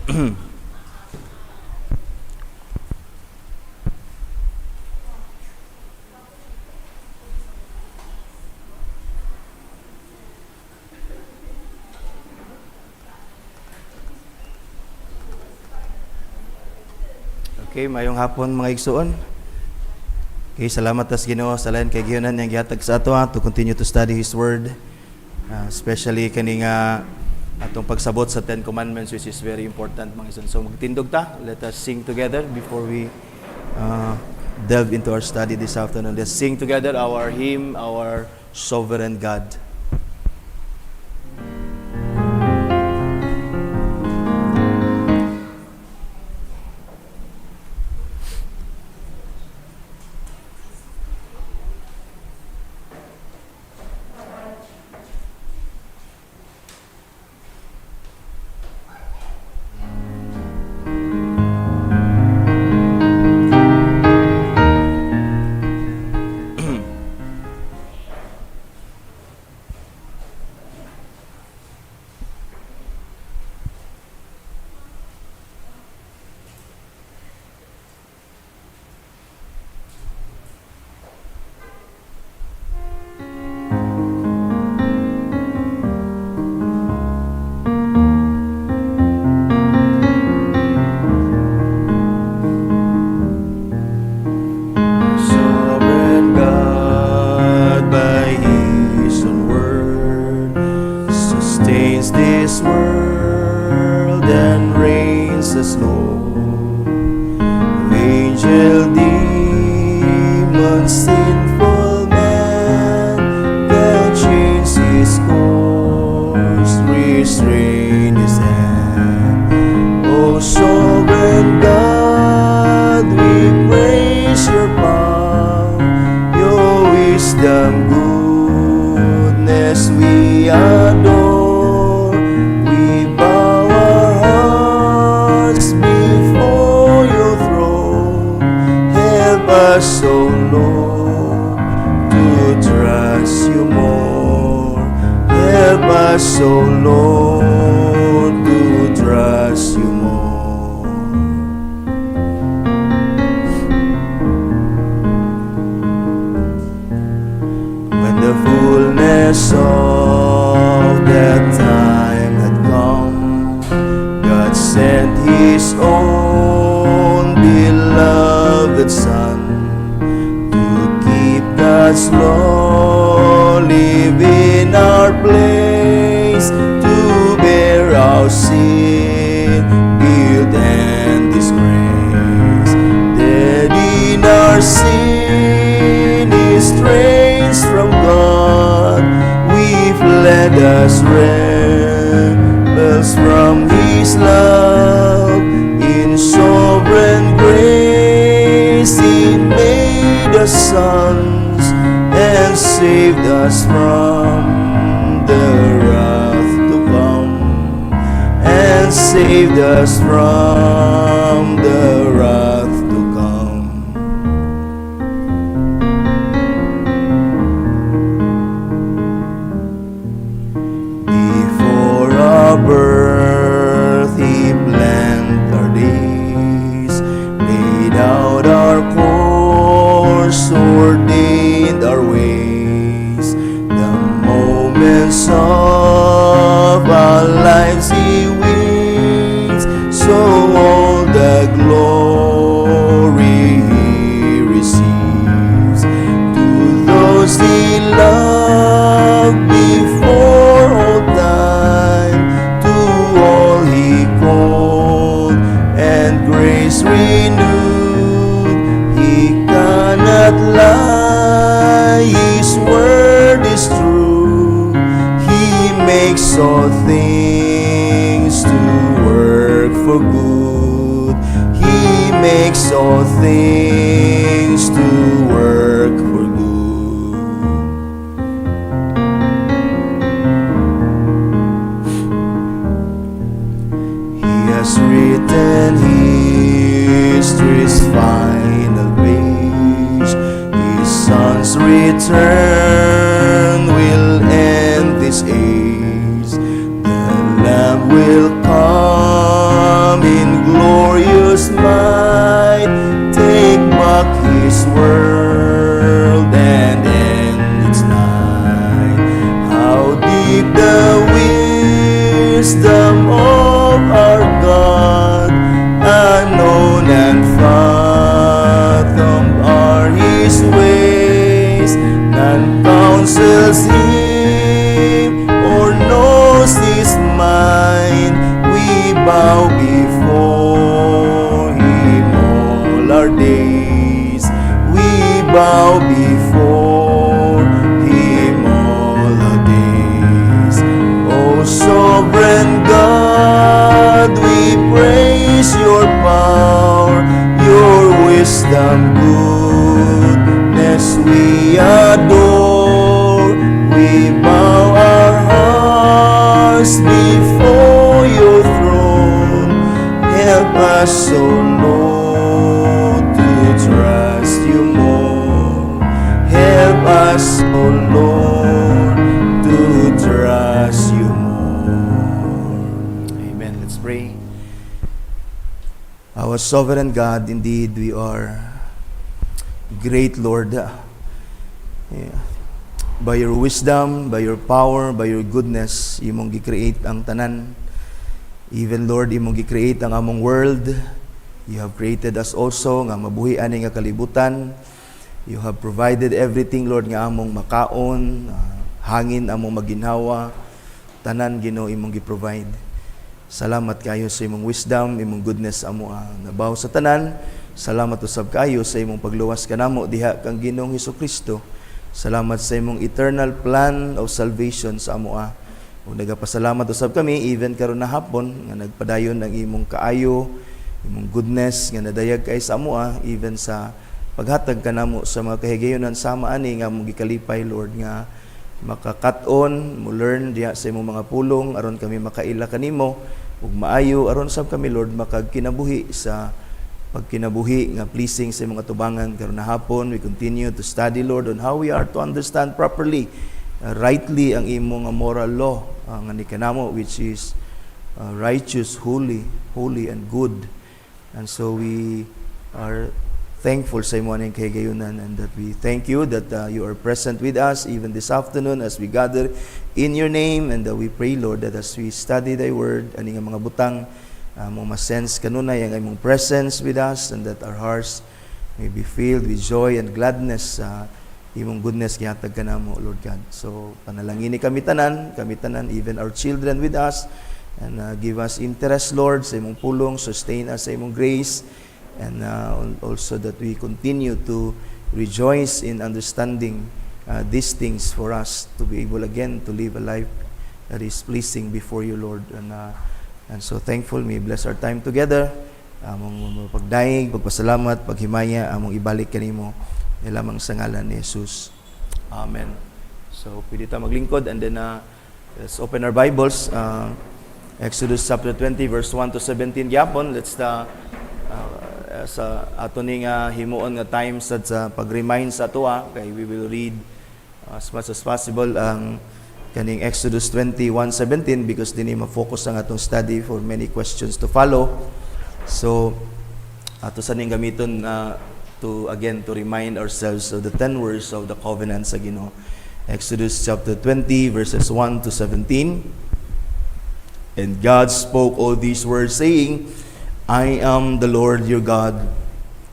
Okay, mayong hapon mga igsoon. Okay, salamat tas Ginoo sa lain kay giyonan yang gihatag sa ato to continue to study His Word. Especially kani nga atong pagsabot sa 10 Commandments, which is very important mga igsoon. So magtindog ta, let us sing together before we delve into our study this afternoon. Let's sing together our hymn, our Sovereign God. Will come, wisdom of our God, unknown and fathom are His ways, none counsels Him or knows His mind. We bow before Him all our days. We bow before Him all our days. O sovereign God, we praise Your power, Your wisdom, goodness we adore. We bow our hearts before Your throne. Help us, O Lord, to trust You more. Help us, O Lord, to trust You more. Amen. Let's pray. Our sovereign God, indeed, we are great, Lord. By Your wisdom, by Your power, by Your goodness, imong gi-create ang tanan. Even, Lord, imong gi-create ang among world. You have created us also nga mabuhi ani nga kalibutan. You have provided everything, Lord, nga among makaon, hangin among maginhawa, tanan Ginoo imong gi-provide. Salamat kayo sa imong wisdom, imong goodness amo nabaw sa tanan. Salamat usab kayo sa imong pagluwas kanamo diha kang Ginoong Hesukristo. Salamat sa imong eternal plan of salvation sa amo. Ug nagapasalamat usab kami even karon na hapon nga nagpadayon ang imong kaayo, imong goodness nga nadayag kay sa amo even sa paghatag kanamo sa mga kahigayonan sama ani nga mong gikalipay, Lord, nga makakat-on, mo learn diha sa imong mga pulong aron kami makaila kanimo ug maayo aron sab kami, Lord, makagkinabuhi sa pagkinabuhi nga pleasing sa imong atubangan karon na hapon. We continue to study, Lord, on how we are to understand properly, rightly ang imong moral law nga ni kanamo, which is righteous, holy and good. And so we are thankful sa imo aning kahigayunan, and that we thank You that You are present with us even this afternoon as we gather in Your name. And we pray, Lord, that as we study Thy word, ani nga mga butang mong masense kanunay ang imong presence with us, and that our hearts may be filled with joy and gladness imong goodness gihatag kanamo, Lord God. So panalangini kami tanan, even our children with us, and give us interest, Lord, sa imong pulong, sustain us sa imong grace, and also that we continue to rejoice in understanding these things for us to be able again to live a life that is pleasing before You, Lord. And so thankful, may bless our time together. Among pagdaig, pagpasalamat, paghimaya, among ibalik kanimo nilamang sa ngalan ni Jesus. Amen. So pwede tayo maglingkod, and then let's open our Bibles. Exodus chapter 20 verse 1 to 17 gyapon. Let's sa ato ning himuon nga time sa pag-remind sa ato kay we will read as much as possible ang kaning Exodus 21:17 because dinhi ma-focus ang atong study for many questions to follow. So ato sa ning gamiton to remind ourselves of the 10 words of the covenant sa Ginoo. Exodus chapter 20 verses 1 to 17. And God spoke all these words, saying, I am the Lord your God,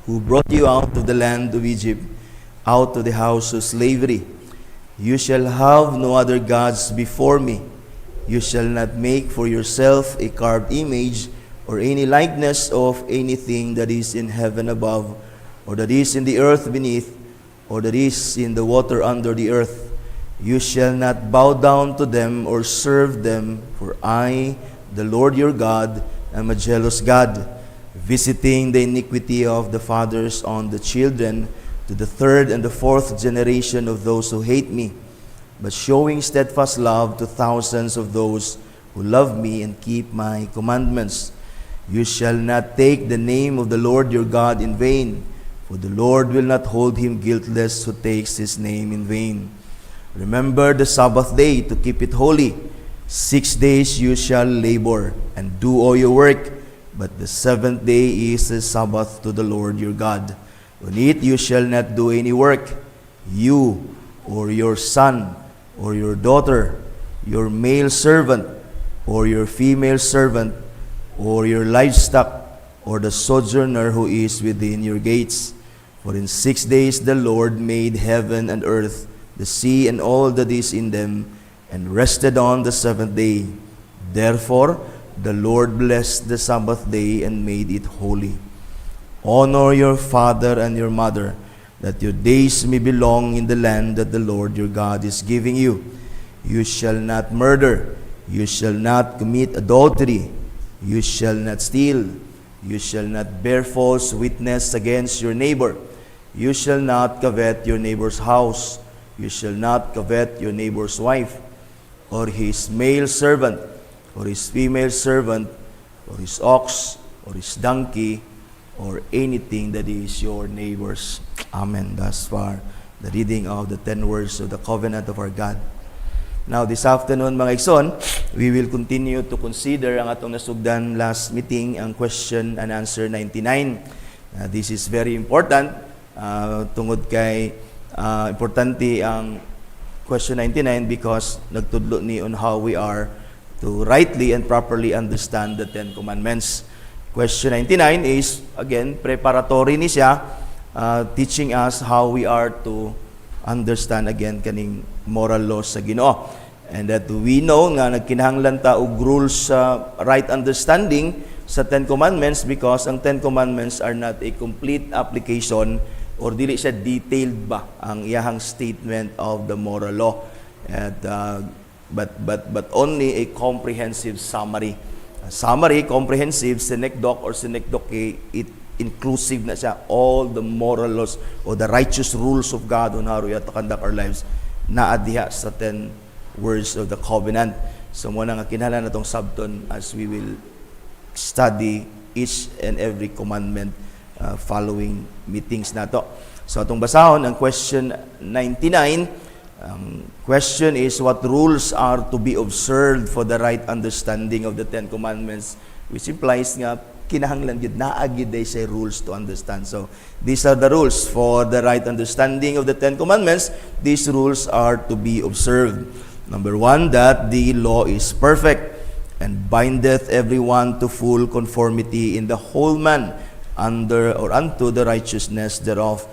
who brought you out of the land of Egypt, out of the house of slavery. You shall have no other gods before me. You shall not make for yourself a carved image or any likeness of anything that is in heaven above, or that is in the earth beneath, or that is in the water under the earth. You shall not bow down to them or serve them, for I, the Lord your God, am a jealous God, visiting the iniquity of the fathers on the children, to the third and the fourth generation of those who hate me, but showing steadfast love to thousands of those who love me and keep my commandments. You shall not take the name of the Lord your God in vain, for the Lord will not hold him guiltless who takes his name in vain. Remember the Sabbath day to keep it holy. 6 days you shall labor and do all your work, but the seventh day is a Sabbath to the Lord your God. On it you shall not do any work, you or your son or your daughter, your male servant, or your female servant, or your livestock, or the sojourner who is within your gates. For in 6 days the Lord made heaven and earth, the sea and all that is in them, and rested on the seventh day. Therefore the Lord blessed the Sabbath day and made it holy. Honor your father and your mother, that your days may be long in the land that the Lord your God is giving you. You shall not murder. You shall not commit adultery. You shall not steal. You shall not bear false witness against your neighbor. You shall not covet your neighbor's house. You shall not covet your neighbor's wife, or his male servant, or his female servant, or his ox, or his donkey, or anything that is your neighbor's. Amen. Thus far, the reading of the 10 words of the covenant of our God. Now, this afternoon, mga igsoon, we will continue to consider ang atong nasugdan last meeting, ang question and answer 99. This is very important. Tungod kay importante ang question 99 because nagtudlo ni on how we are to rightly and properly understand the 10 commandments. Question 99 is, again, preparatory ni siya, teaching us how we are to understand again kaning moral laws sa Ginoo. And that we know nga nagkinahanglan ta og rules sa right understanding sa 10 commandments because ang 10 commandments are not a complete application or dili siya detailed ba ang iyahang statement of the moral law. And but only a comprehensive summary. Summary, comprehensive, synecdoche or synecdoche, it inclusive na siya all the moral laws or the righteous rules of God on how we have to conduct our lives na adiha sa 10 words of the covenant. So muna nga kinahanglan natong sabton as we will study each and every commandment following meetings nato. So atong basahon ang question 99. Question is, what rules are to be observed for the right understanding of the 10 commandments, which implies nga kinahanglan gid naa gid day say rules to understand. So these are the rules for the right understanding of the 10 commandments. These rules are to be observed. Number 1, that the law is perfect and bindeth everyone to full conformity in the whole man under or unto the righteousness thereof,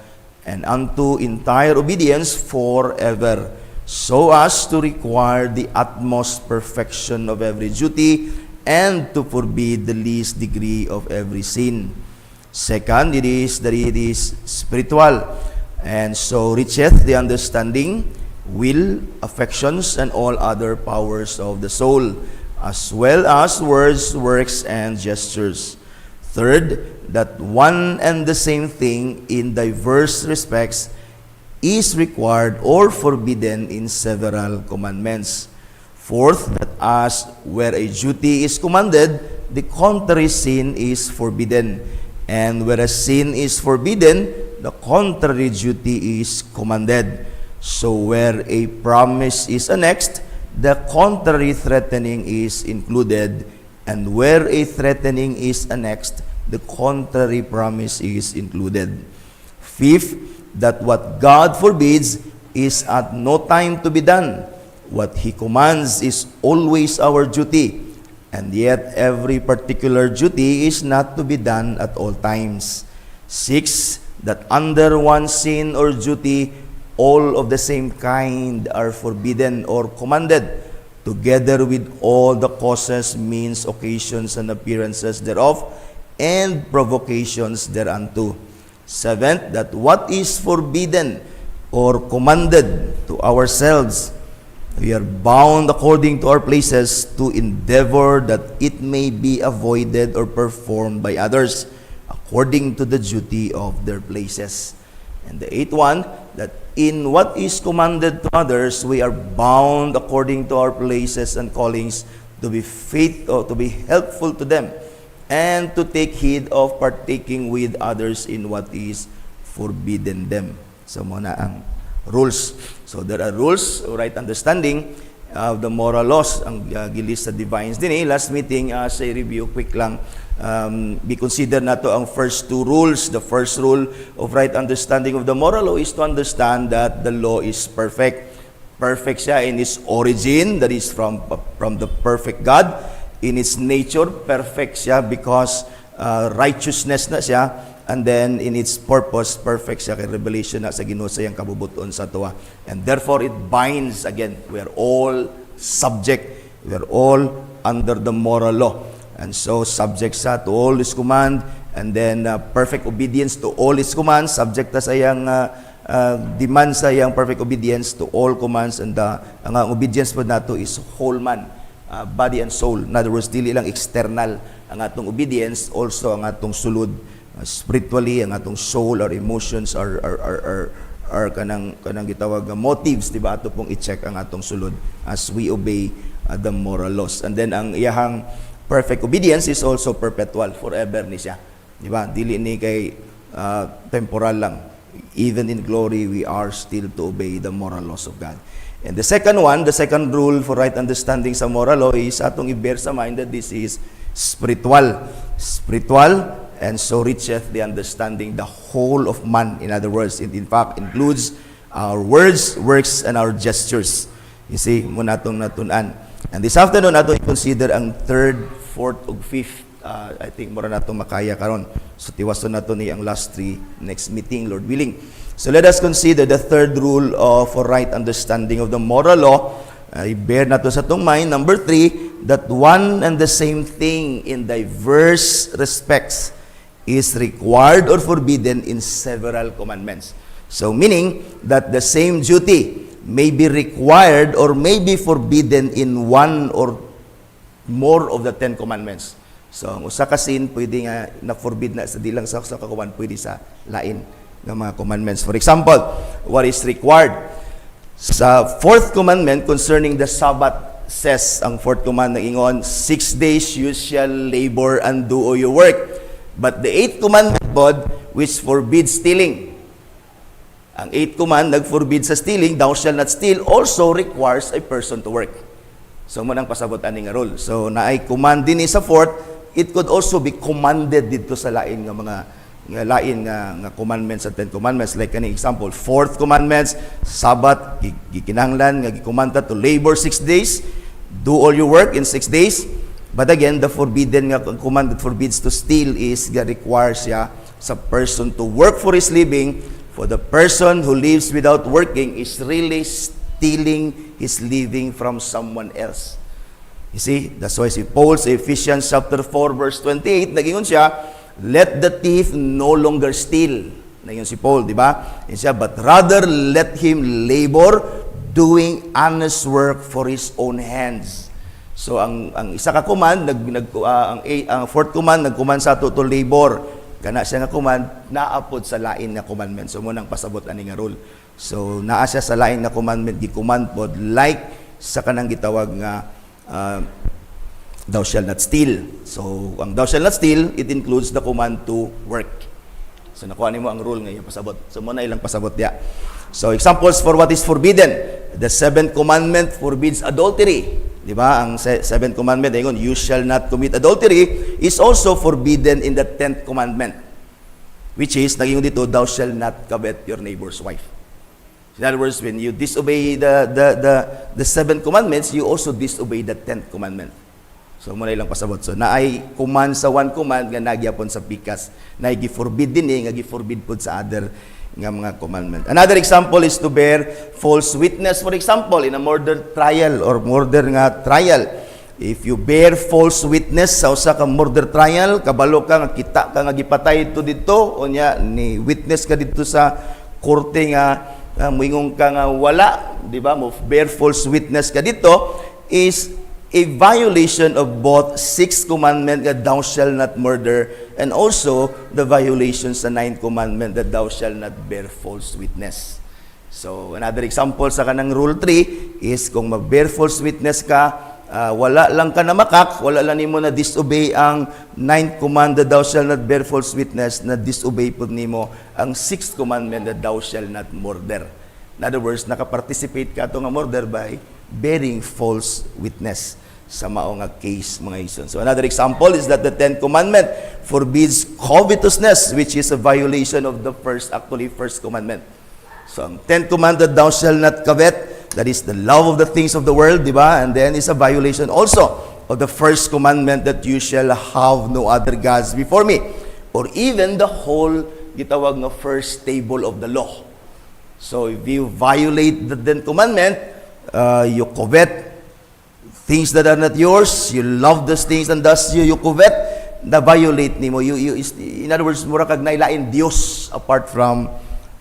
and unto entire obedience forever, so as to require the utmost perfection of every duty, and to forbid the least degree of every sin. Second, it is that it is spiritual, and so reacheth the understanding, will, affections, and all other powers of the soul, as well as words, works, and gestures. Third, that one and the same thing in diverse respects is required or forbidden in several commandments. Fourth, that as where a duty is commanded, the contrary sin is forbidden. And where a sin is forbidden, the contrary duty is commanded. So where a promise is annexed, the contrary threatening is included. And where a threatening is annexed, the contrary promise is included. Fifth, that what God forbids is at no time to be done. What He commands is always our duty, and yet every particular duty is not to be done at all times. Sixth, that under one sin or duty, all of the same kind are forbidden or commanded, together with all the causes, means, occasions, and appearances thereof, and provocations thereunto. Seventh, that what is forbidden or commanded to ourselves, we are bound according to our places to endeavor that it may be avoided or performed by others according to the duty of their places. And the eighth one, that in what is commanded to others, we are bound according to our places and callings to be faithful, to be helpful to them, and to take heed of partaking with others in what is forbidden them. So muna ang rules. So there are rules, right understanding of the moral laws. Ang gilis sa divines din last meeting, sa review, quick lang, be consider nato ang first two rules. The first rule of right understanding of the moral law is to understand that the law is perfect. Perfect siya in its origin, that is from the perfect God. In its nature, perfect siya because righteousness na siya. And then in its purpose, perfect siya kay revelation na sa Ginoo sa iyang kabubuton sa tuwa. And therefore it binds again. We are all subject. We are all under the moral law. And so subject siya to all His command. And then perfect obedience to all His commands. Subject ta sa iyang demand sa iyang perfect obedience to all commands. And ang obedience po nato is whole man, body and soul. In other words, dili lang external ang atong obedience, also ang atong sulod spiritually, ang atong soul, our emotions, our kanang gitawag motives, di ba? Ato pong i-check ang atong sulod as we obey the moral laws. And then ang iyahang perfect obedience is also perpetual, forever ni siya. Di ba? Dili ni kay temporal lang. Even in glory, we are still to obey the moral laws of God. And the second one, the second rule for right understanding sa moral law is atong i-bear sa mind that this is spiritual. Spiritual, and so reacheth the understanding the whole of man. In other words, it in fact includes our words, works, and our gestures. You see, muna itong natunan. And this afternoon, nato i-consider ang third, fourth, ug fifth. I think mura natong makaya karon. So tiwason nato ni ang last three next meeting, Lord willing. So let us consider the third rule for right understanding of the moral law. I-bear nato sa itong mind. Number 3, that one and the same thing in diverse respects is required or forbidden in several commandments. So meaning that the same duty may be required or may be forbidden in one or more of the 10 commandments. So ang usa ka sin pwede nga na-forbid na sa dilang sa kakuman, pwede sa lain ng mga commandments. For example, what is required? Sa fourth commandment concerning the Sabbath says, ang fourth command na ingon, 6 days you shall labor and do all your work. But the eighth commandment, God, which forbids stealing. Ang eighth command, nag-forbid sa stealing, thou shalt not steal, also requires a person to work. So, munang pasabot aning nga rule. So, naay command din sa fourth, it could also be commanded dito sa lain nga mga nga commandments at 10 commandments. Like kaning example, fourth commandments, Sabbath, gikinahanglan nga gikomanda to labor 6 days, do all your work in 6 days. But again, the forbidden nga command that forbids to steal is nga requires siya sa person to work for his living. For the person who lives without working is really stealing his living from someone else. You see, that's why si Paul sa Ephesians chapter 4 verse 28, nagingon siya, let the thief no longer steal. Nagingon si Paul, di ba? Siya, but rather let him labor doing honest work for his own hands. So ang isa ka command, ang fourth command, nag-command sa to labor. Kana siya nga command, naapod sa lain nga commandment. So munang pasabot ani nga rule. So naa siya sa lain nga commandment, gi-command pod like sa kanang gitawag nga thou shalt not steal. So ang thou shalt not steal, it includes the command to work. So nakuha nimo ang rule ngayon pasabot. So muna ilang pasabot dia. So examples for what is forbidden. The seventh commandment forbids adultery. Di ba? Ang seventh commandment, ayun, you shall not commit adultery, is also forbidden in the 10th commandment. Which is, naging dito, thou shall not covet your neighbor's wife. In other words, when you disobey the 7 commandments, you also disobey the 10th commandment. So, muna ilang pasabot. So, naay command sa one command, nga nagyapon sa pikas, na gi-forbid din nga gi-forbid po sa other nga mga commandment. Another example is to bear false witness. For example, in a murder trial or murder nga trial, if you bear false witness sa usa ka murder trial, kabalo ka nga kita ka nga gipatay to dito, o nya ni witness ka dito sa korte nga moingon ka nga wala, di ba? Mo bear false witness ka dito is a violation of both 6th commandment that thou shalt not murder, and also the violation sa 9th commandment that thou shalt not bear false witness. So another example sa kanang rule 3 is kung mag-bear false witness ka, wala lang ka na makak, wala lang nimo na disobey ang 9th command that thou shalt not bear false witness, na disobey pud nimo ang 6th commandment that thou shalt not murder. In other words, nakaparticipate ka to nga murder by bearing false witness sa mao nga case, mga ison. So another example is that the 10th commandment forbids covetousness, which is a violation of the first commandment. So ang 10th commandment, thou shalt not covet, That is the love of the things of the world, di ba? And then is a violation also of the first commandment that you shall have no other gods before me. Or even the whole gitawag na first table of the law. So if you violate the 10th commandment, you covet things that are not yours, you love those things, and thus you covet, na violate nimo. In other words, mura kag nailain Dios apart from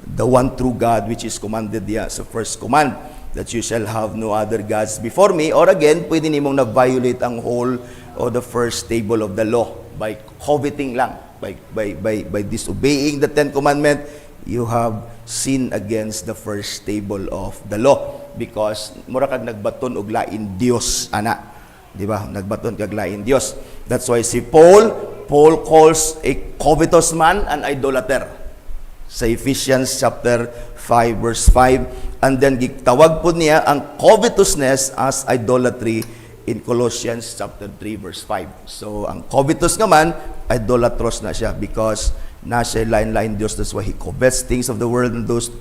the one true God, which is commanded diya sa first command, that you shall have no other gods before me. Or again, pwede nimong na-violate ang whole or the first table of the law by coveting lang, by disobeying the 10th commandment. You have sinned against the first table of the law, because mura kag nagbaton og lain Dios ana, di ba? Nagbaton kag lain Dios. That's why si Paul calls a covetous man an idolater sa Ephesians chapter 5 verse 5, and then gitawag po niya ang covetousness as idolatry in Colossians chapter 3 verse 5. So ang covetous naman, idolatros na siya, because na siya lain-lain Diyos. That's why he covets things of the world and those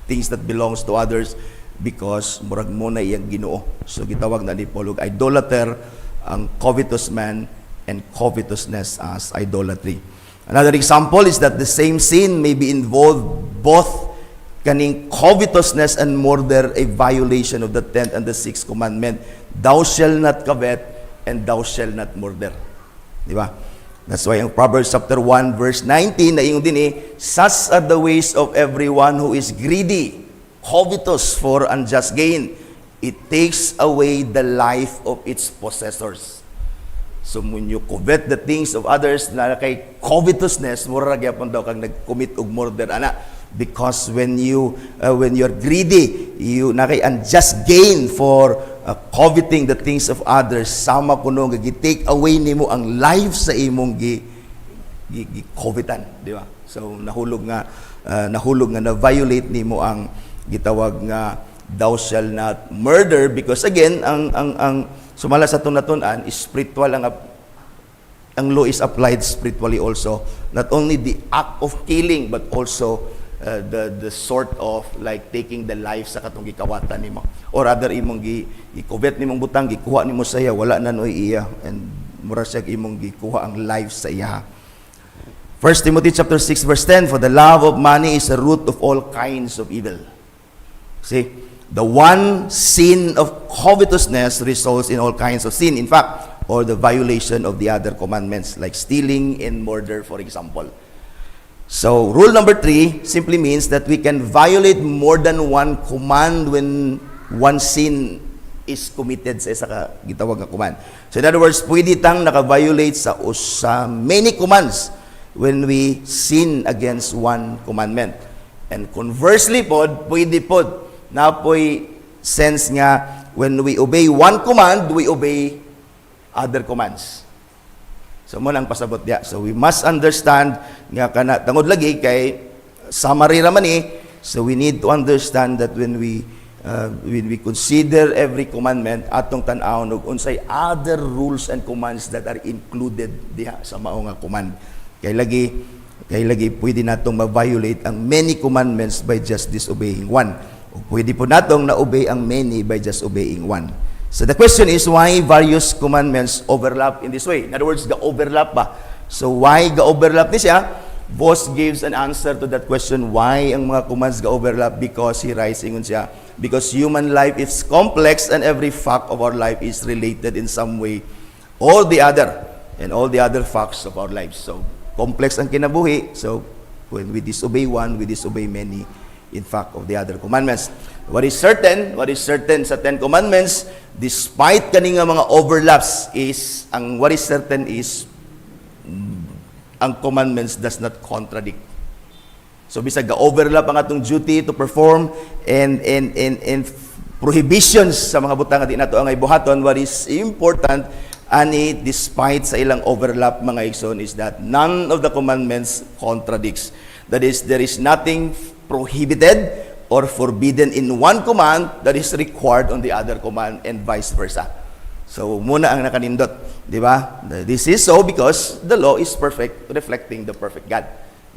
things that belongs to others, because murag mo na iyang Ginoo. So gitawag na ni Paul og idolater ang covetous man, and covetousness as idolatry. Another example is that the same sin may be involved both kaning covetousness and murder, a violation of the 10th and the 6th commandment. Thou shall not covet and thou shall not murder. Di ba? That's why in Proverbs chapter 1 verse 19 na ingon din such are the ways of everyone who is greedy, covetous for unjust gain. It takes away the life of its possessors. So when you covet the things of others, na kay covetousness, mura gyapon daw kang nag-commit og murder ana, because when you're greedy, you na kay unjust gain for coveting the things of others, sama kuno nga gi-take away nimo ang life sa imong covetan, di ba? So nahulog nga na violate nimo ang gitawag nga thou shall not murder, because again ang sumala sa tunatunan is spiritual. Ang law is applied spiritually also, not only the act of killing but also the sort of like taking the life sa katong gikawatan nimo, or rather imong gi-covet nimong butang, gikuha nimo sa iya, wala na noy iya, and mura siya imong gikuha ang life sa iya. 1 Timothy chapter 6 verse 10, for the love of money is the root of all kinds of evil. See, the one sin of covetousness results in all kinds of sin, in fact, or the violation of the other commandments, like stealing and murder, for example. So, rule number 3 simply means that we can violate more than one command when one sin is committed sa isa ka gitawag nga command. So, in other words, pwede tang naka-violate sa many commands when we sin against one commandment. And conversely pod, pwede pod na po'y sense nga when we obey one command, we obey other commands. So mo nang pasabot diya. So we must understand nga kana tungod lagi kay summary ra man so we need to understand that when we consider every commandment, atong tan-awon og unsay other rules and commands that are included diha sa mao nga command. Kay lagi pwede natong ma-violate ang many commandments by just disobeying one. O pwede po natong na-obey ang many by just obeying one. So the question is, why various commandments overlap in this way? In other words, ga-overlap ba? So why ga-overlap ni siya? Boss gives an answer to that question, why ang mga commands ga-overlap, because he writes, ingon siya, because human life is complex and every fact of our life is related in some way or the other, and all the other facts of our lives. So complex ang kinabuhi, so when we disobey one, we disobey many, in fact, of the other commandments. What is certain sa 10 commandments, despite kani nga mga overlaps, is what is certain is ang commandments does not contradict. So bisag ga-overlap ang atong duty to perform and prohibitions sa mga butang nga di nato ang ibuhaton, what is important ani despite sa ilang overlap mga igsoon is that none of the commandments contradicts. That is, there is nothing prohibited or forbidden in one command that is required on the other command, and vice versa. So muna ang nakanindot, di ba? This is so because the law is perfect, reflecting the perfect God.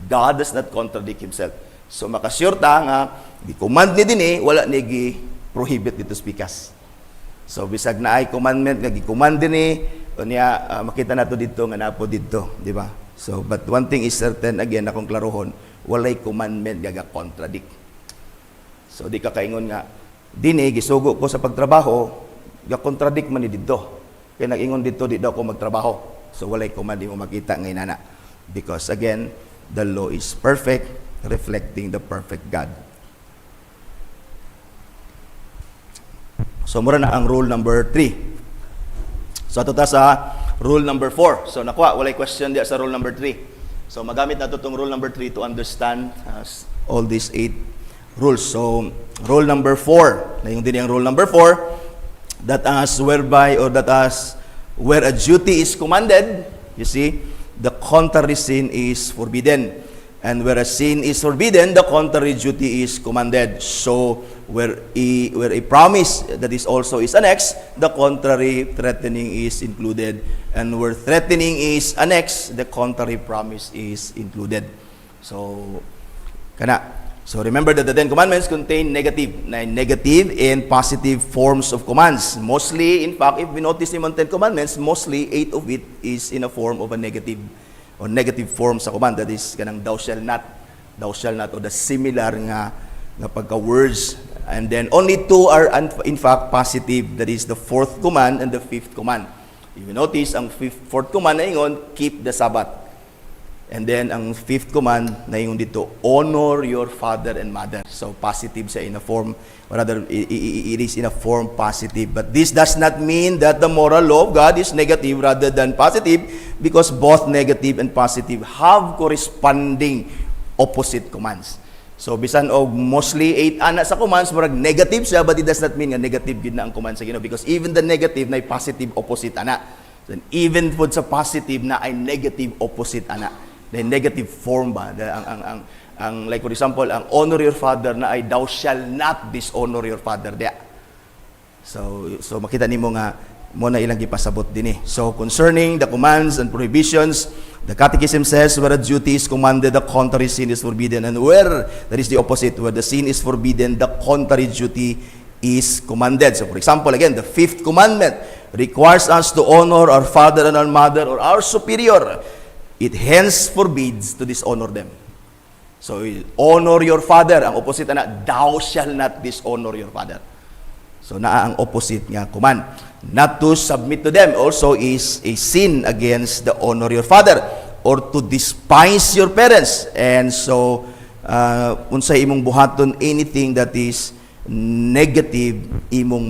God does not contradict himself. So makasure ta nga di command ni dinhi wala ni prohibit dito speakas. So bisag na ay commandment nga gi-command ni unya makita nato dito nga napo dito, di ba? So but one thing is certain, again akong klarohon, walay commandment nga contradict. So di ka kaingon nga dinhi gisugo ko sa pagtrabaho, ga contradict man ni didto. Kaya nag-ingon dito di daw ko magtrabaho. So walay command di mo makita ngay nana. Because again, the law is perfect, reflecting the perfect God. So mura na ang rule number 3. So ato ta sa rule number 4. So nakuha, walay question diya sa rule number 3. So magamit nato tong rule number 3 to understand all these 8 rules. So rule number 4, na yung din yung rule number 4, that as whereby or that as where a duty is commanded, you see, the contrary sin is forbidden. And where a sin is forbidden, the contrary duty is commanded. So where a promise that is also is annexed, the contrary threatening is included. And where threatening is annexed, the contrary promise is included. So kana. So remember that the Ten Commandments contain negative and positive forms of commands. Mostly, in fact, if we notice in Ten Commandments, mostly 8 of it is in a form of a negative or negative form sa command. That is kanang thou shall not, or the similar nga pagka-words. And then only 2 are in fact positive. That is the 4th command and the 5th command. If you notice, ang 4th command na ingon, keep the Sabbath. And then, ang 5th command na yung dito, honor your father and mother. So, positive siya in a form, or rather, it is in a form positive. But this does not mean that the moral law of God is negative rather than positive, because both negative and positive have corresponding opposite commands. So, bisan og mostly 8 ana sa commands, murag negative siya, but it does not mean nga negative gid na ang command sa Ginoo, because even the negative na positive opposite ana. So, even po sa positive na ay negative opposite ana. The negative form ba, ang like for example, ang honor your father na ay thou shall not dishonor your father dia. So makita nimo nga mo na ilang gipasabot dinhi. So concerning the commands and prohibitions, the Catechism says where a duty is commanded, the contrary sin is forbidden, and where that is the opposite, where the sin is forbidden, the contrary duty is commanded. So for example, again, the 5th commandment requires us to honor our father and our mother or our superior. It hence forbids to dishonor them. So, honor your father. Ang opposite na, thou shall not dishonor your father. So, naa ang opposite nga command. Not to submit to them also is a sin against the honor your father, or to despise your parents. And so, unsay imong buhaton anything that is negative, imong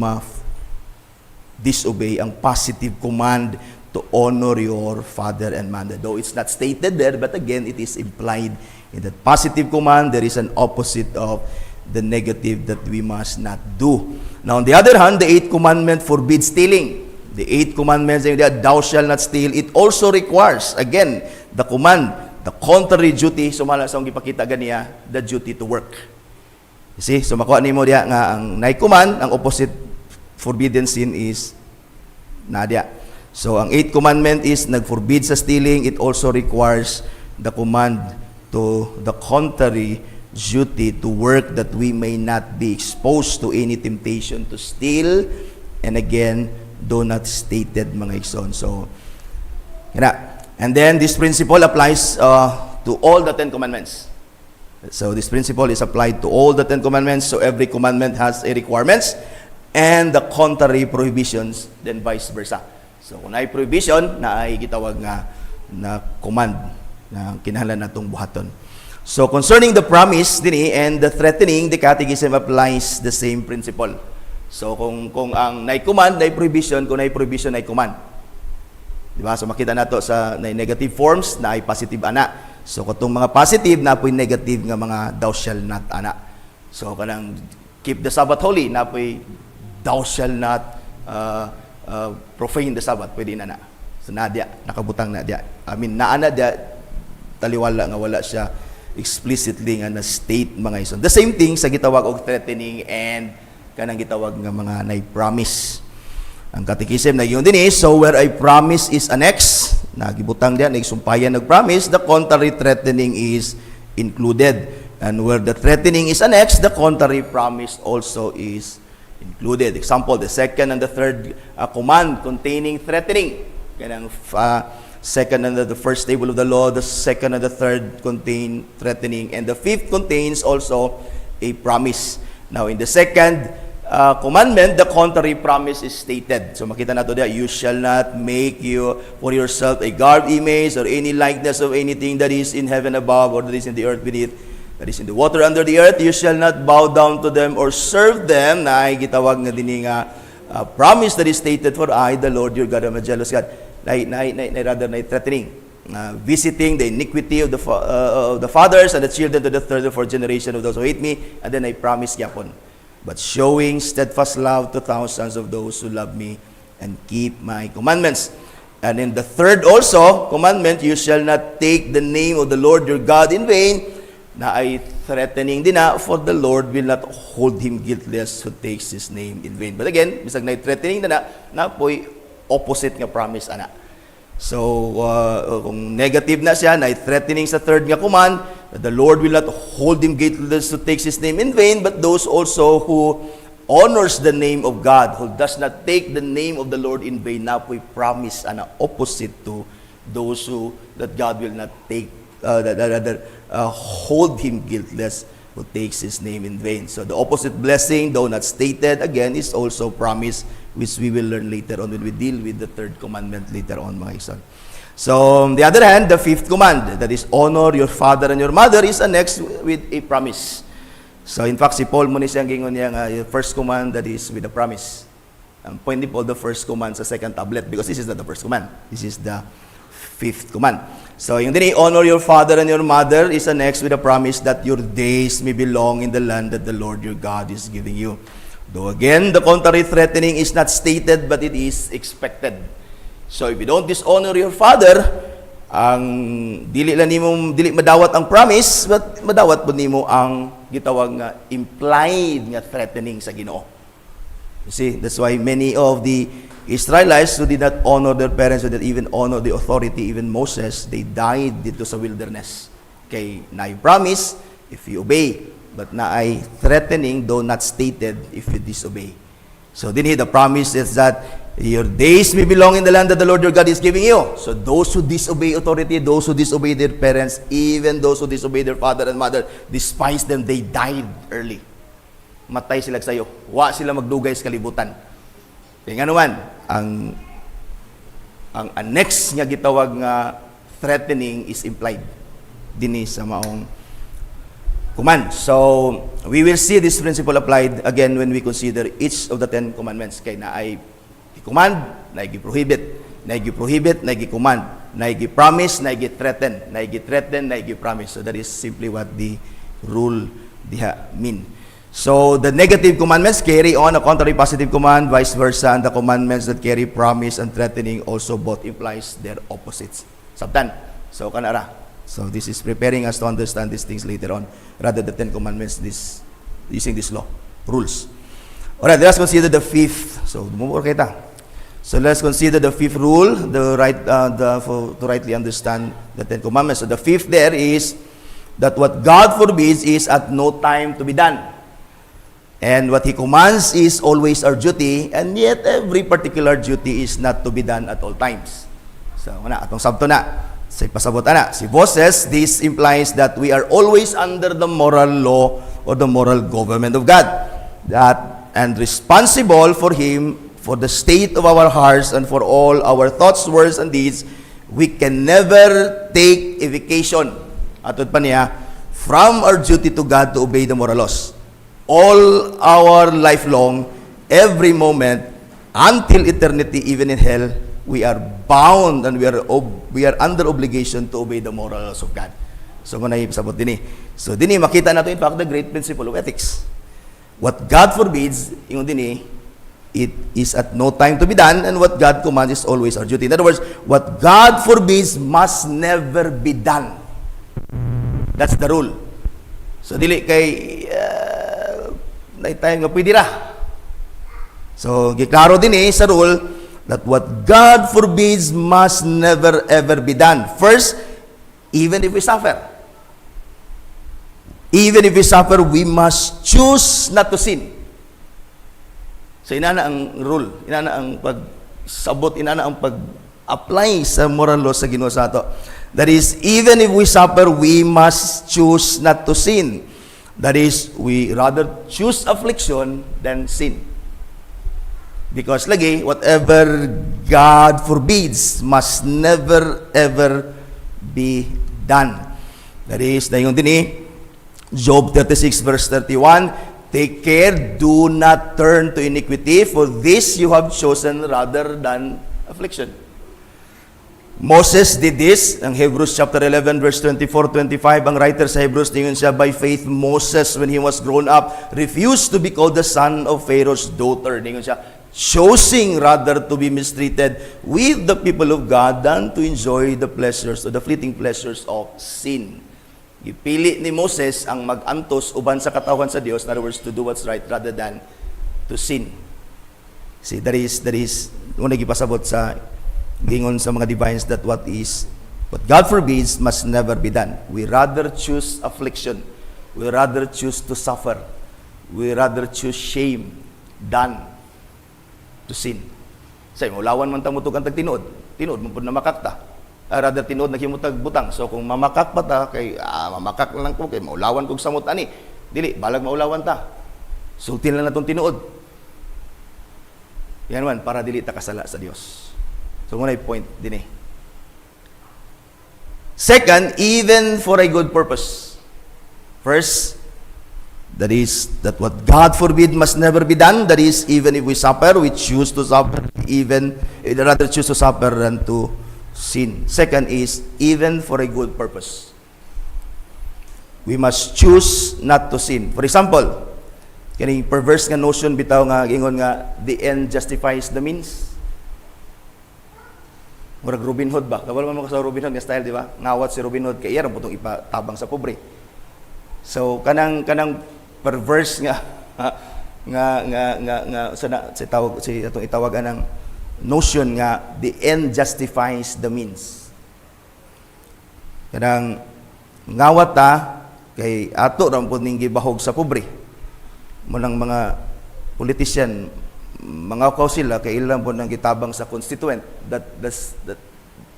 disobey ang positive command to honor your father and mother. Though it's not stated there, but again, it is implied in that positive command. There is an opposite of the negative that we must not do. Now, on the other hand, the 8th commandment forbids stealing. The 8th commandment, thou shalt not steal, it also requires, again, the command, the contrary duty, sumala sa gipakita ganiya, the duty to work. You see? So, makuha nimo diya nga ang command, ang opposite forbidden sin is nadya. So, ang 8th commandment is nag-forbid sa stealing. It also requires the command to the contrary duty to work, that we may not be exposed to any temptation to steal. And again, do not stated mga igsoon. So, and then this principle applies to all the 10 commandments. So, this principle is applied to all the 10 commandments. So, every commandment has a requirements and the contrary prohibitions, then vice versa. So, kung ay prohibition, na ay gitawag nga na command na kinahanglan natong buhaton. So, concerning the promise dinhi and the threatening, the Catechism applies the same principle. So, kung ang command, prohibition, kung prohibition, command. Diba? So, makita nato sa negative forms, na ay positive ana. So, katong mga positive, na po'y negative nga mga thou shall not ana. So, kanang keep the Sabbath holy, na po'y thou shall not profane the Sabbath, pwede na. So, nadya, nakabutang nadya. I mean, naana dia, taliwala nga wala siya explicitly nga na-state mga ison. The same thing sa gitawag og threatening and kanang gitawag nga mga na-promise. Ang Catechism na yun din is, so where a promise is annexed, nagibutang diyan, nagsumpayan nag-promise, the contrary threatening is included. And where the threatening is annexed, the contrary promise also is included. Example, the second and the third command containing threatening. Kanang second and the first table of the law, the second and the third contain threatening, and the fifth contains also a promise. Now, in the second commandment, the contrary promise is stated. So, makita nato there, you shall not make you for yourself a carved image or any likeness of anything that is in heaven above or that is in the earth beneath, that is in the water under the earth. You shall not bow down to them or serve them. Na ay gitawag nga din nga promise that is stated, for I, the Lord your God, am a jealous God. Rather, threatening. Visiting the iniquity of the fathers and the children to the third and fourth generation of those who hate me. And then I promise yapon. But showing steadfast love to thousands of those who love me and keep my commandments. And in the third also commandment, you shall not take the name of the Lord your God in vain. Na ay threatening din na, for the Lord will not hold him guiltless who takes his name in vain. But again, bisag na threatening na po'y opposite nga promise ana. So, kung negative na siya, na threatening sa third nga command, that the Lord will not hold him guiltless who takes his name in vain, but those also who honors the name of God, who does not take the name of the Lord in vain, na po'y promise ana opposite to those who, that God will not take, hold him guiltless who takes his name in vain. So the opposite blessing, though not stated, again, is also promise, which we will learn later on when we deal with the third commandment later on, mga son. So, on the other hand, the fifth command, that is honor your father and your mother, is annexed with a promise. So, in fact, si Paul mo ni siyang gingon niya nga, first command that is with a promise. Ang point ni Paul, the first command sa second tablet, because this is not the first command. This is the fifth command. So, yung din, honor your father and your mother is annexed with a promise that your days may belong in the land that the Lord your God is giving you. Though again, the contrary threatening is not stated, but it is expected. So, if you don't dishonor your father, ang dili madawat ang promise, but madawat po nimo ang gitawag nga implied nga threatening sa Ginoo. You see, that's why many of the Israelites who did not honor their parents, who did not even honor the authority, even Moses, they died dito sa wilderness. Kay na promise, if you obey, but na ay threatening, though not stated, if you disobey. So din the promise is that your days may belong in the land that the Lord your God is giving you. So those who disobey authority, those who disobey their parents, even those who disobey their father and mother, despise them, they died early. Matay sila sayo. Wa sila magdugay sa kalibutan. Kaya nga naman, ang annex nga gitawag nga threatening is implied dinhi sa maong command. So, we will see this principle applied again when we consider each of the 10 commandments. Kaya na ay command, na i-prohibit, na i-prohibit, na i-command, na i-promise, na i-threaten, na i-threaten, na i-promise. So, that is simply what the rule diha mean. So, the negative commandments carry on a contrary positive command, vice versa, and the commandments that carry promise and threatening also both implies their opposites. Sabtan. So, kanara. So, this is preparing us to understand these things later on, rather the 10 commandments using this law, rules. Alright, let's consider the fifth. So, dumubor kita. So, let's consider the fifth rule, to rightly understand the 10 commandments. So, the fifth there is that what God forbids is at no time to be done. And what He commands is always our duty, and yet every particular duty is not to be done at all times. So, atong sabto na. Say pasabot ana. Si bosses, this implies that we are always under the moral law or the moral government of God. And responsible for Him, for the state of our hearts, and for all our thoughts, words, and deeds. We can never take a vacation, atod pa niya, from our duty to God to obey the moral laws. All our life long, every moment, until eternity, even in hell, we are bound and we are under obligation to obey the moral laws of God. So, kung naipasabot din So, din makita natin in fact the great principle of ethics. What God forbids, yung din it is at no time to be done, and what God commands is always our duty. In other words, what God forbids must never be done. That's the rule. So, dili kay time nga pwede ra. So, giklaro din sa rule that what God forbids must never ever be done. First, even if we suffer. Even if we suffer, we must choose not to sin. So inana ang rule, inana ang pagsabot, inana ang pag-apply sa moral law sa Ginoo sa ato. That is, even if we suffer, we must choose not to sin. That is, we rather choose affliction than sin. Because lagi, whatever God forbids must never ever be done. That is, dayon din Job 36 verse 31, take care, do not turn to iniquity, for this you have chosen rather than affliction. Moses did this, ang Hebrews chapter 11 verse 24-25, ang writer sa Hebrews, tingin siya, by faith Moses, when he was grown up, refused to be called the son of Pharaoh's daughter. Tingin siya, choosing rather to be mistreated with the people of God than to enjoy the pleasures or the fleeting pleasures of sin. Ipili ni Moses ang mag-antos uban sa katawan sa Dios, in other words, to do what's right rather than to sin. See, that is, unang ipasabot sa gingon sa mga divines that what God forbids must never be done. We rather choose affliction. We rather choose to suffer. We rather choose shame than to sin. Say, maulawan man tamutog ang tagtinuod. Tinuod mo po na makakta. Rather tinuod na kimutag butang. So kung mamakak pa ta, kay mamakak lang ko, kay maulawan kong samot ani. Dili, balag maulawan ta. Sultin lang na itong tinuod. Yan man, para dili ta kasala sa Dios. So muna yung point din Second, even for a good purpose. First, that is, that what God forbid must never be done. That is, even if we suffer, we choose to suffer. Rather choose to suffer than to sin. Second is, even for a good purpose. We must choose not to sin. For example, kining perverse nga notion bitaw nga gingon nga the end justifies the means. Murag Robin Hood ba? Kabalo man mo sa Robin Hood nga style, di ba? Ngawat si Robin Hood kay iya ra putong ipatabang sa pobre. So kanang perverse nga sa tawag si atong itawagan ng notion nga the end justifies the means. Kanang ngawat ta kay ato ra pud ning gibahog sa pobre. Munang mga politician mga sila kay ilang po nang gitabang sa constituent.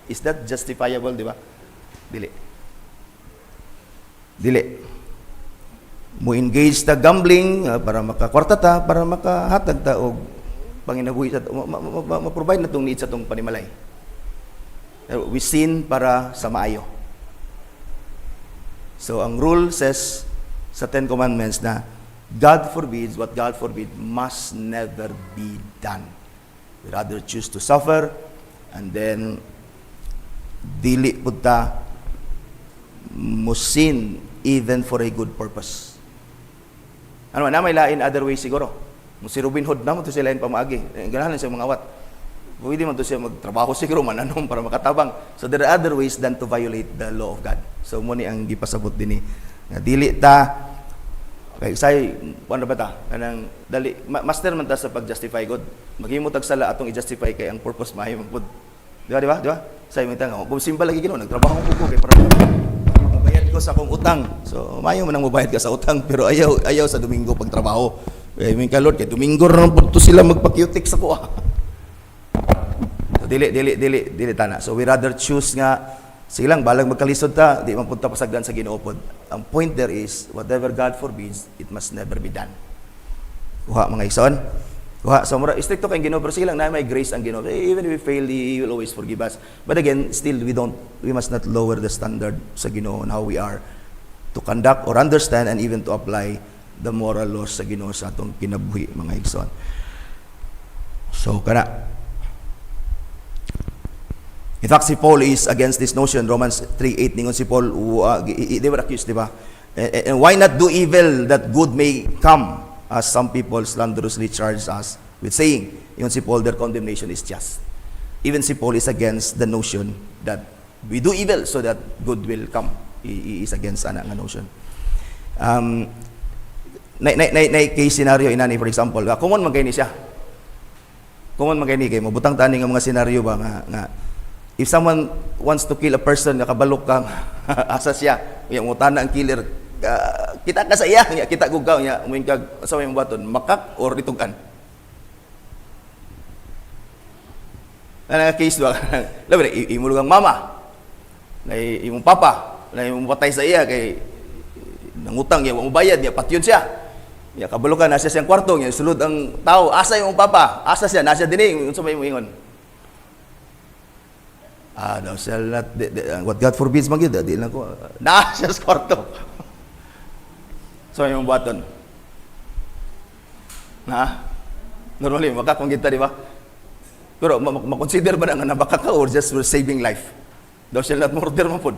Is that justifiable, di ba? Dili. Mo engage ta gambling para makakwarta ta, para makahatag ta og panginabuhi sa ma-provide na tong needs sa tong panimalay. We sin para sa maayo. So ang rule says sa Ten Commandments na God forbids, what God forbid must never be done. We rather choose to suffer and then dili pud ta mo sin even for a good purpose. Ano na may lain other way siguro. Mo si Robin Hood na mo to sila in pamaagi. Ganahan siya mga awat. Pwede man to siya magtrabaho siguro mananom para makatabang. So there are other ways than to violate the law of God. So mo ni ang gipasabot dinhi. Nga dili ta okay, say, ano ba ta? Kanang dali, master man ta sa pag-justify God. Maghimo tag sala atong i-justify kay ang purpose maayo man pud. Di ba? Say mo tanga, kung simple lagi gino, nagtrabaho ko kay para makabayad ko sa akong utang. So, maayo man ang mobayad ka sa utang, pero ayaw sa Domingo pagtrabaho. Kay min ka Lord, kay Domingo ra pud to sila magpa-cutic sa kuha. So, dili tana. So, we rather choose nga silang balag magkalisod ta, di man punta pasagdan sa Ginoo pod. Ang point there is, whatever God forbids, it must never be done. Kuha mga igsoon. Kuha, so mura, stricto kay Ginoo, pero silang na may grace ang Ginoo. Even if we fail, He will always forgive us. But again, still, we must not lower the standard sa Ginoo on how we are to conduct or understand and even to apply the moral laws sa Ginoo sa atong kinabuhi, mga igsoon. So, kana. In fact, si Paul is against this notion. Romans 3:8, ningon si Paul, they were accused, di ba? And why not do evil that good may come, as some people slanderously charge us with saying, yun si Paul, their condemnation is just. Even si Paul is against the notion that we do evil so that good will come. He is against nga notion. Case scenario inani, for example, common man kay ni siya. Common man kay ni kay mabutang tani nga mga scenario ba nga if someone wants to kill a person, nakabalok kang asa siya, yung utana ang killer, kita ka sa iya, kita gugaw niya, umingkag sa may baton, makak or ritugan. Na case ba? Labi, imulugang mama. Na imong papa. Na imong patay sa iya kay nangutang niya, mo bayad niya, patyon siya. Ya kabalo ka nasa siyang kwarto, niya sulod ang tao, asa imong papa? Asa siya? Nasa dinhi, unsa may moingon? Thou shall not, what God forbids magyud, di lang ko. Nasa sa kwarto. So imong buhaton. Normally, makakong kita, di ba? Pero makonsider ba na nga nabaka ka or just for saving life? Thou shall not murder man pod.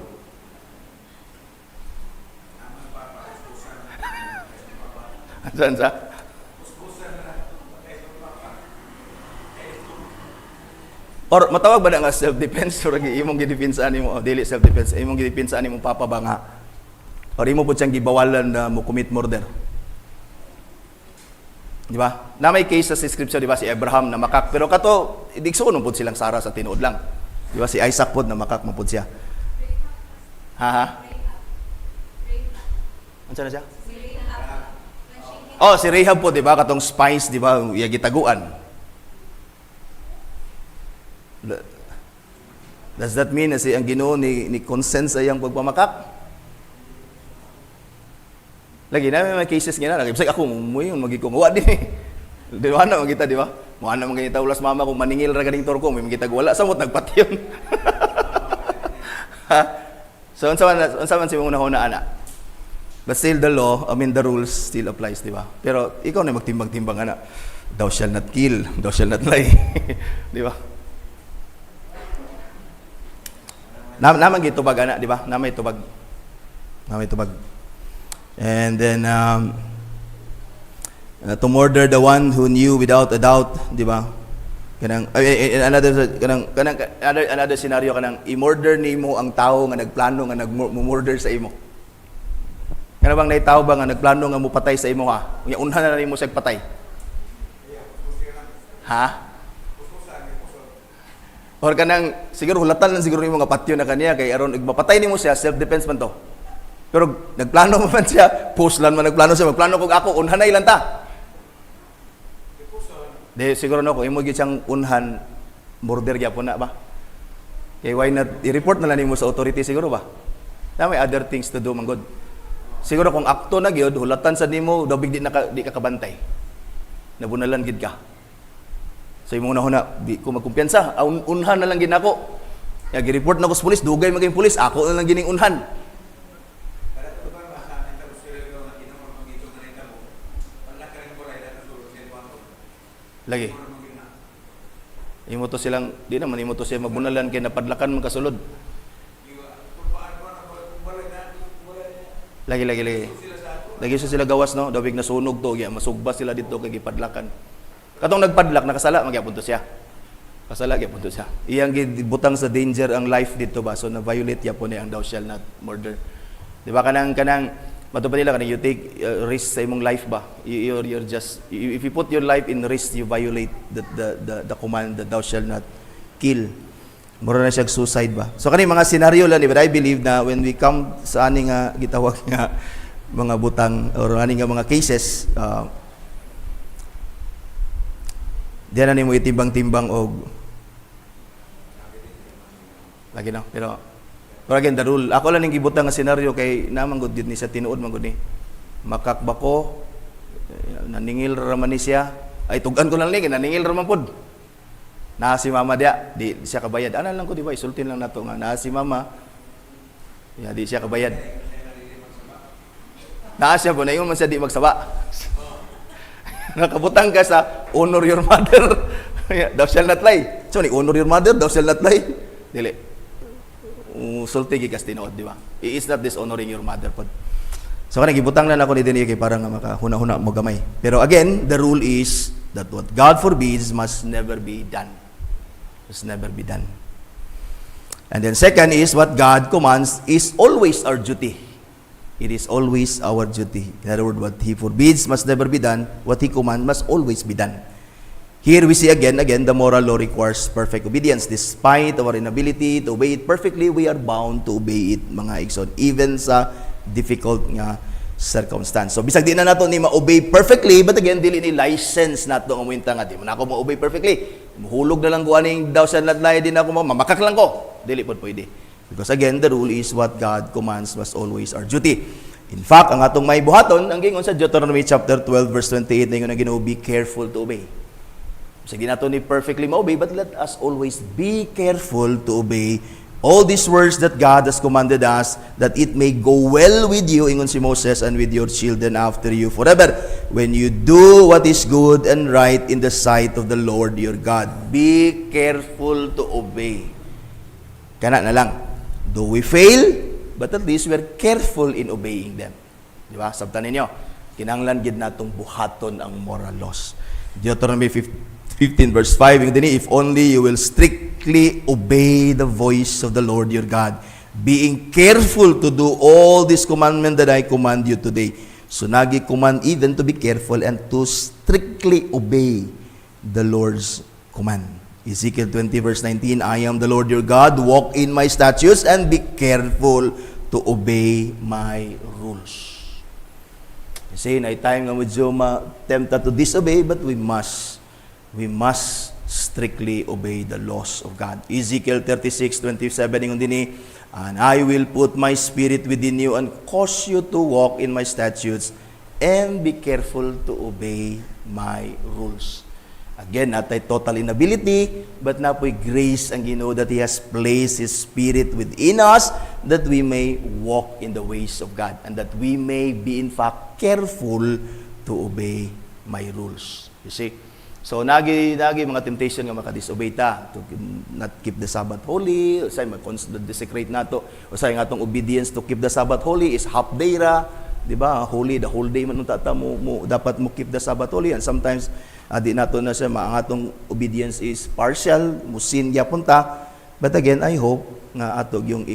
Saan sa? Or matawag ba na nga self-defense or imong gidepensaan nimo dili self-defense imong gidepensaan nimo papa ba nga or imo pud siyang gibawalan na mo commit murder. Di ba? Na may case sa scripture, di ba, si Abraham na makak pero kato idigsoon pud silang Sara sa tinuod lang. Di ba si Isaac pud na makak mapud siya. Unsa na siya? Oh, si Rahab po, di ba? Katong spies, di ba? Iya gitaguan. Does that mean na si ang Ginoo ni consent sa iyang pagpamakak? Lagi na may cases nga na. Lagi, ako, mo yun, magikumawa din eh. Di ba na, magkita, di ba? Mga na magkita ulas mama kung maningil ra ganing torko, may magkita wala. Samot, nagpatyon. So, unsa man si mong nahuna, ana? But still the law, the rules still applies, di ba? Pero ikaw na magtimbang-timbang, ana. Thou shall not kill, thou shall not lie. Di ba? Naman gitubag, ana, di ba? Namay tubag. And then, to murder the one who knew without a doubt, di ba? Another scenario, i-murder nimo ang tao nga nagplano nga nag-murder sa imo. Kaya bang naitaw ba nga nagplano nga mo patay sa imo ha? Unhan na nimo siya patay. Ha? Or kanang siguro hulatan lang siguro nimo nga patyo na kaniya kay aron igmapatay nimo siya, self defense man to. Pero nagplano man siya, post lang man nagplano siya, magplano kog ako unhanay lang ta. De siguro no ko imo gyud siyang unhan murder gyapon na ba? Kay why not i-report na lang nimo sa authority siguro ba? Na may other things to do man god. Siguro kung akto na gyud hulatan sa nimo dobig di ka kabantay. Nabunalan gid ka. So imong nahuna di ko magkumpiyansa, unhan na lang gid nako. Ya gi-report na ko sa pulis, dugay maging pulis, ako na lang gining unhan. Lagi. Imo to silang di naman imo to siya mabunalan kay napadlakan man kasulod. Lagi. Lagi sila gawas no, dawig nasunog to, masugba sila dito kay gipadlakan. Katong nagpadlak nakasala magyapon to siya. Kasala gyapon to siya. Iyang gibutang sa danger ang life dito ba, so na violate yapon ni ang thou shall not murder. Di ba kanang matupad nila kanang you take risk sa imong life ba? You're just if you put your life in risk, you violate the command that thou shall not kill. Mura na siya suicide ba? So kani mga scenario lang, but I believe na when we come sa ani nga gitawag nga mga butang or ani nga mga cases, diyan na nimo itimbang-timbang og lagi na. Pero again, the rule, ako lang ning gibutang nga scenario kay naman gud ni sa tinuod man gud ni. Makakbako, naningil ra man ni siya. Ay tugan ko lang ni, naningil ra man pod. Na si mama dia, di siya kabayad. Ana lang ko di ba, isultin lang nato nga na si mama. Ya di siya kabayad. Na siya po na man siya di magsaba. Nakabutang ka sa honor your mother. Thou shall not lie. So ni honor your mother, thou shall not lie. Dili. Sulti gikas tinuod, di ba? It is not dishonoring your mother pod. So kanang gibutang na ako ni dinhi kay para nga makahuna-huna mo gamay. Pero again, the rule is that what God forbids must never be done. Must never be done. And then second is what God commands is always our duty. It is always our duty. In other words, what He forbids must never be done. What He commands must always be done. Here we see again, the moral law requires perfect obedience. Despite our inability to obey it perfectly, we are bound to obey it, mga igsoon, even sa difficult nga circumstance. So, bisag di na nato ni ma-obey perfectly, but again, dili ni license nato ang muinta nga, di mo na ako ma-obey perfectly. Muhulog na lang ko aning daw sa ladlay din ako, mamakak lang ko. Dili po pwede. Because again, the rule is what God commands was always our duty. In fact, ang atong may buhaton, ang gingon sa Deuteronomy chapter 12, verse 28, na yun ang be careful to obey. Sige na to ni perfectly ma-obey, but let us always be careful to obey all these words that God has commanded us, that it may go well with you, ingon si Moses, and with your children after you forever, when you do what is good and right in the sight of the Lord your God. Be careful to obey. Kana na lang. Do we fail? But at least we're careful in obeying them. Di ba? Sabtan ninyo, kinanglan gid natong buhaton ang moral laws. Deuteronomy 15 verse 5, yung dini, if only you will strictly obey the voice of the Lord your God, being careful to do all this commandment that I command you today. So nagi command even to be careful and to strictly obey the Lord's command. Ezekiel 20 verse 19, I am the Lord your God, walk in my statutes and be careful to obey my rules. Kasi na time nga medyo ma-tempted to disobey, but we must strictly obey the laws of God. Ezekiel 36:27, ingon dinhi, and I will put my spirit within you and cause you to walk in my statutes and be careful to obey my rules. Again, natay total inability, but napoy grace ang Ginoo that He has placed His Spirit within us, that we may walk in the ways of God, and that we may be in fact careful to obey my rules. You see? So, nagi mga temptation nga makadisobey ta, to not keep the Sabbath holy, o say mag-desecrate nato, o say nga atong obedience to keep the Sabbath holy is half day ra, di ba? Holy, the whole day man tata mo dapat mo keep the Sabbath holy, and sometimes di nato na siya, ang atong obedience is partial, musin gyapon ta. But again, I hope nga atog yung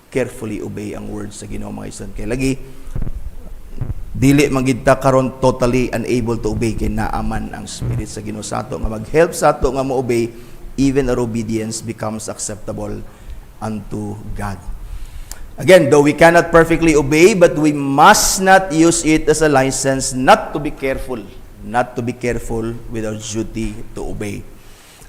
carefully obey ang words sa Ginoo mga igsoon. Kay lagi dili magid ta karon totally unable to obey, kay naaman ang Spirit sa Ginoo sa ato nga mag-help sa ato nga mo-obey, even our obedience becomes acceptable unto God. Again, though we cannot perfectly obey, but we must not use it as a license not to be careful with our duty to obey.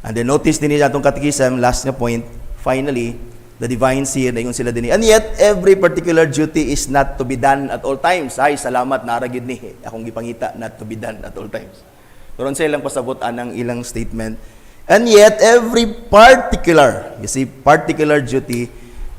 And then notice din niya atong catechism, last nga point, finally, the divine seer, na ingon sila din, and yet, every particular duty is not to be done at all times. Ay, salamat, naragid ni, akong gipangita, not to be done at all times. Karon sa ilang pasabot anang ilang statement, and yet, every particular duty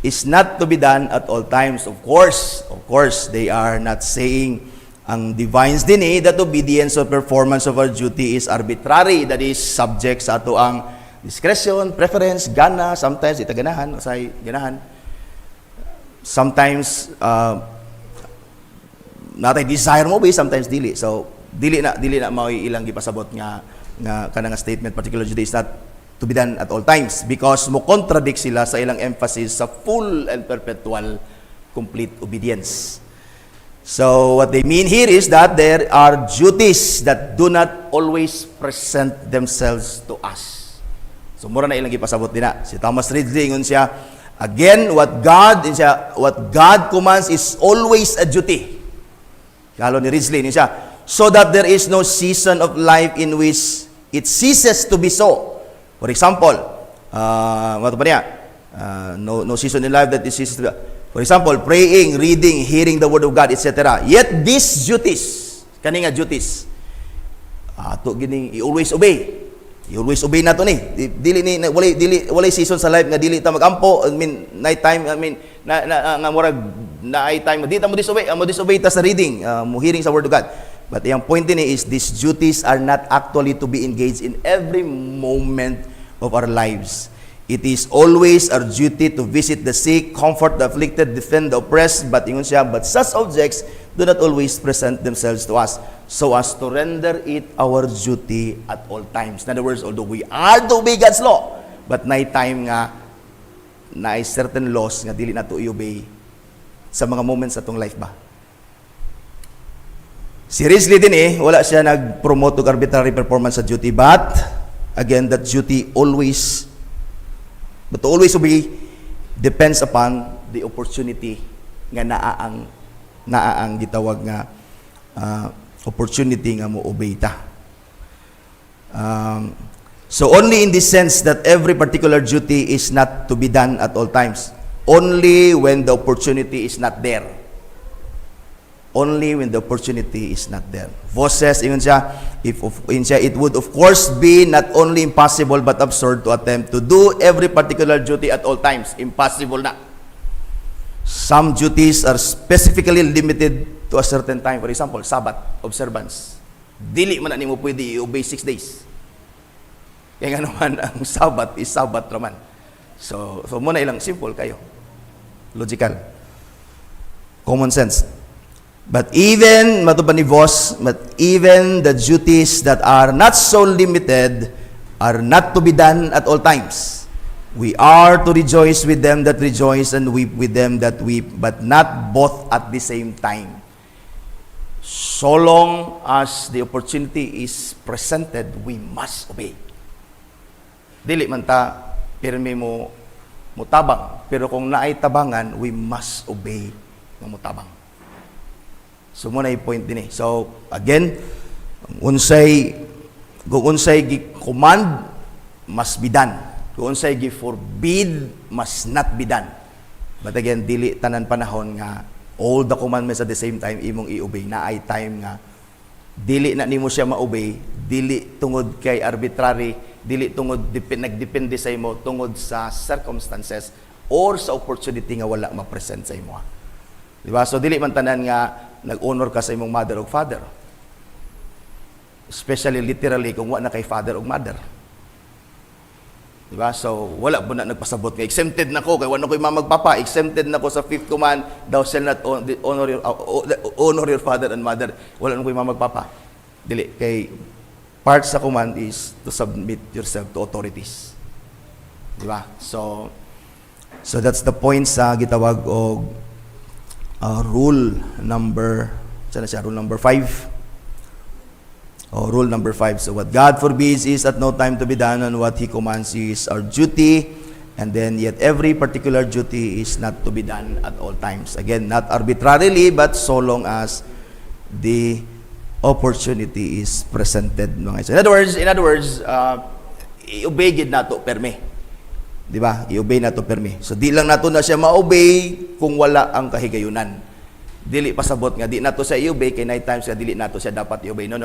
is not to be done at all times. Of course, they are not saying ang divines din that obedience or performance of our duty is arbitrary, that is subject sa ato ang discretion, preference, gana, sometimes itaganahan, say ganahan. Sometimes natay desire mo ba, sometimes dili. So dili na mao ilang gipasabot nga kanang statement, particular duty is not to be done at all times, because mo contradict sila sa ilang emphasis sa full and perpetual complete obedience. So, what they mean here is that there are duties that do not always present themselves to us. So, mura na ilang ipasabot din na. Si Thomas Ridley, ingon siya, again, what God commands is always a duty. Kalo ni Ridley, ingon siya, so that there is no season of life in which it ceases to be so. For example, no season in life that it ceases to be. For example, praying, reading, hearing the word of God, etc. Yet these duties, kaninga duties, ato gining i-always obey. I-always obey nato ni. Dili walay season sa life nga dili ta magampo. Night time, nga murag night time di ta mo disobey ta sa reading, mo hearing sa word of God. But yung point din is these duties are not actually to be engaged in every moment of our lives. It is always our duty to visit the sick, comfort the afflicted, defend the oppressed, but such objects do not always present themselves to us, so as to render it our duty at all times. In other words, although we are to obey God's law, but night time nga na certain laws nga dili nato i-obey sa mga moments atong life ba. Seriously din wala siya nag-promote og arbitrary performance sa duty, but again, that duty to always obey depends upon the opportunity nga naaang gitawag nga opportunity nga mo obey ta. So only in the sense that every particular duty is not to be done at all times. Only when the opportunity is not there. Only when the opportunity is not there. Vos says, ingon siya, it would of course be not only impossible but absurd to attempt to do every particular duty at all times. Impossible na. Some duties are specifically limited to a certain time. For example, Sabbath observance. Dili man na nimo pwede i-obey 6 days. Kaya nga naman, ang Sabbath is Sabbath naman. So muna ilang simple kayo. Logical. Common sense. But even the duties that are not so limited are not to be done at all times. We are to rejoice with them that rejoice and weep with them that weep, but not both at the same time. So long as the opportunity is presented, we must obey. Dili man ta pirmi mo mutabang, pero kung naay tabangan, we must obey ng mutabang. So muna i-point din eh. So again, kung unsay command must be done. Kung unsay gi-forbid must not be done. But again, dili tanan panahon nga all the commandments at the same time imong i-obey. Na ay time nga dili na nimo siya ma-obey, dili tungod kay arbitrary, dili tungod nagdepende sa imo, tungod sa circumstances or sa opportunity nga wala ma-present sa imo. Di ba? So dili man tanan nga nag-honor ka sa imong mother o father. Especially literally kung wala na kay father o mother. Di ba? So wala po na nagpasabot nga exempted na ko kay wala ko'y mamagpapa, exempted na ko sa 5th command, thou shalt not honor your father and mother. Wala na ko'y mamagpapa. Dili kay part sa command is to submit yourself to authorities. Di ba? So that's the point sa gitawag og rule number 5. Rule number 5. So what God forbids is at no time to be done, and what He commands is our duty, and then yet every particular duty is not to be done at all times. Again, not arbitrarily, but so long as the opportunity is presented. So in other words, i-obey gid nato perme. Di ba? I-obey nato permi. So di lang nato na siya ma-obey kung wala ang kahigayunan. Dili pasabot nga di nato siya i-obey kay night times nga dili nato siya dapat i-obey. No.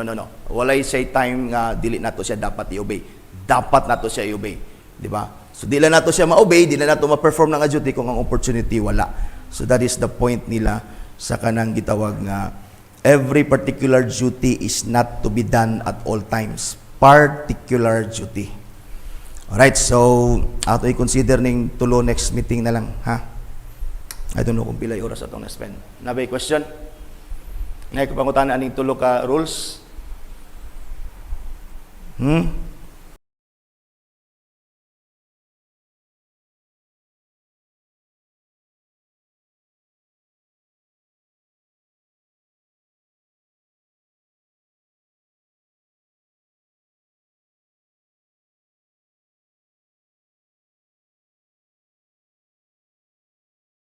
Walay say time nga dili nato siya dapat i-obey. Dapat nato siya i-obey. Di ba? So di lang nato siya ma-obey, di lang nato ma-perform ng duty kung ang opportunity wala. So that is the point nila sa kanang gitawag nga every particular duty is not to be done at all times. Particular duty. Alright, so ato i-consider ning tulo next meeting na lang, ha? I don't know kung pila oras atong na-spend. Nabay question? Ngayon ko pangutan aning tulo ka rules?